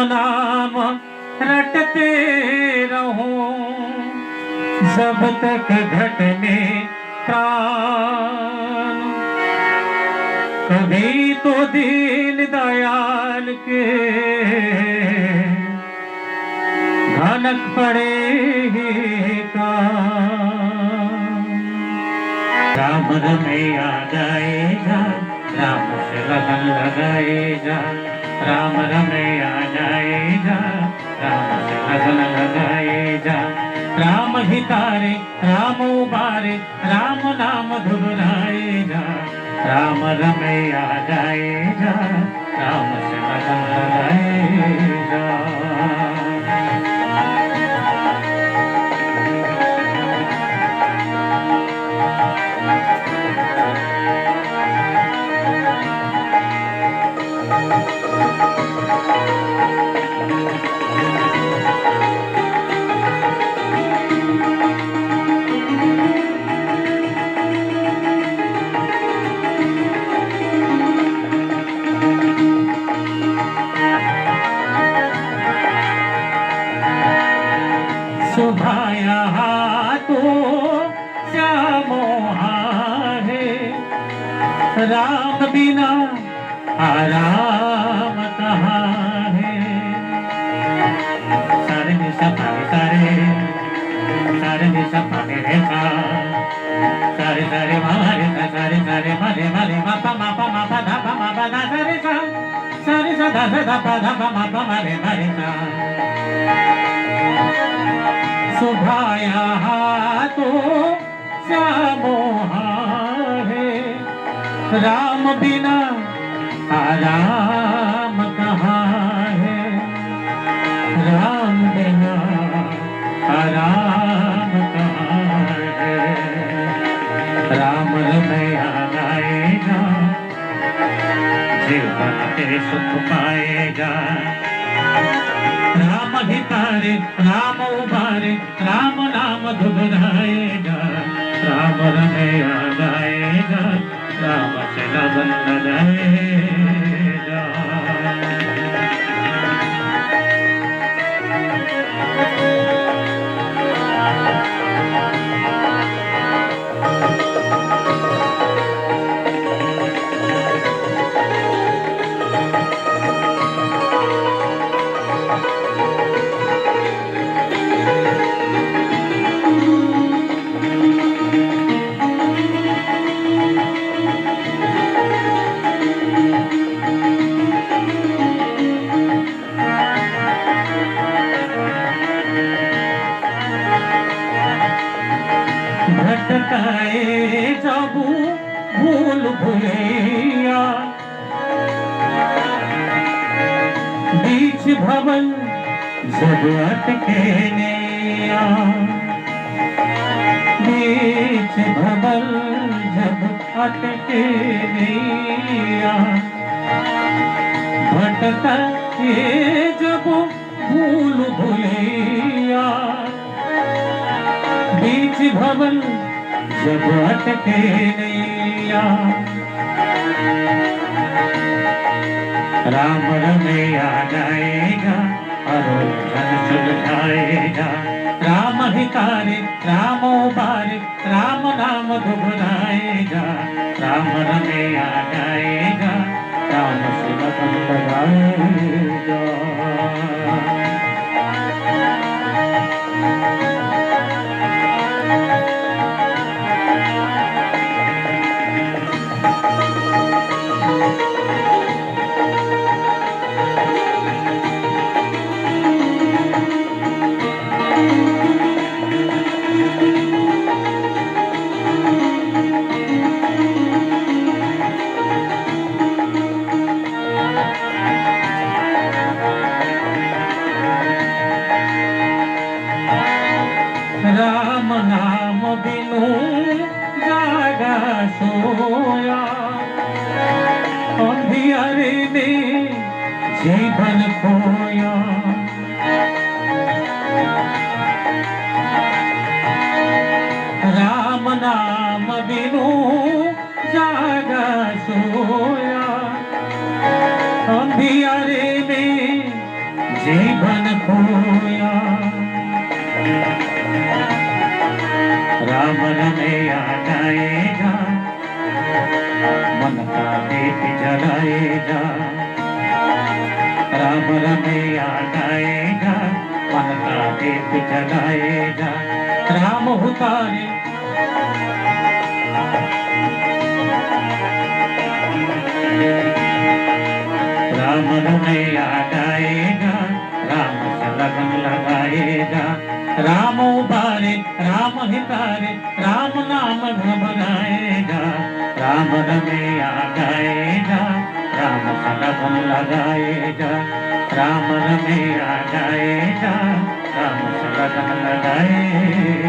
नाम रटते रहूं जब तक घटने प्राण। कभी तो दीन दयाल के भनक पड़ेगा। राम रमैया जाएगा, राम से लगन लगाएगा। राम रमैया जाएगा, राम से लगन लगाएगा। राम हितारे राम उबारे, राम नाम धुराएगा। राम रमैया जाएगा, राम से लगन लगाएगा। सुभाया तो श्यामो है, राम बिना आराम कहाँ है। सारे में सफारे सारे रे सा, सारे मारे सारे मारे मापा धापा मापा धा सारे सा धापा मापा मारे सा। सुभाया तो श्यामो है, राम बिना आराम कहाँ है। राम बिना आराम कहाँ है। राम रमैया गाएगा, जीवन के सुख पाएगा। राम हितारे राम उबारे, राम नाम धुराएगा। राम रमैया गाएगा, राम से लगन लगाएगा। भटकाए जब भूल भुलैया, बीच भवन जब अटके नैया। बीच भवन जब अटके नैया, भटकाए जब भूल भुलैया। बीच भवन जब अटके नैया, राम रमैया जाएगा और धन सुलझाएगा। राम हितारे राम उबारे, राम नाम धुराएगा। राम रमैया जाएगा, राम से लगन लगाएगा। राम नाम बिनु जागा सोया, अंधियारे में जीवन खोया। राम नाम बिनु जागा सोया, अंधियारे में जीवन खोया। राम रमैया गाएगा, मन का दीप जलाएगा। राम रमैया गाएगा, मन का दीप जलाएगा। राम उतारे राम रमैया गाएगा, राम से लगन लगाएगा। राम उबारे राम हितारे, राम नाम घबराएगा। राम रमैया गाएगा, राम से लगन लगाएगा। राम रमैया गाएगा, राम से लगन लगाएगा।